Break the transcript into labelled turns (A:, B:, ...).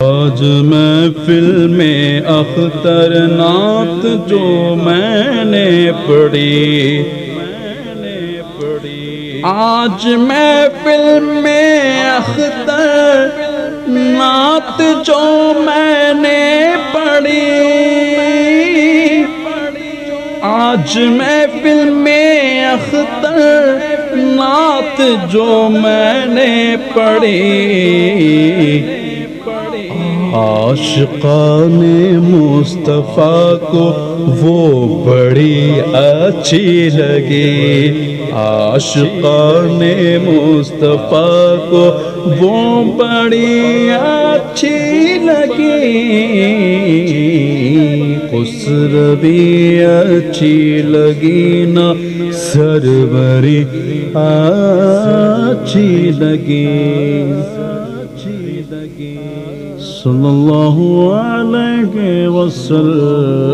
A: آج محفل میں اختر نعت جو میں نے پڑھی، آج محفل میں اختر نعت جو میں نے پڑھی، آج محفل میں اختر نعت جو میں نے پڑھی، عاشقان مصطفیٰ کو وہ بڑی اچھی لگی، عاشقان مصطفیٰ کو وہ بڑی اچھی لگی، خسروی اچھی لگی نہ سروری اچھی لگی، صلی اللہ علیہ وسلم۔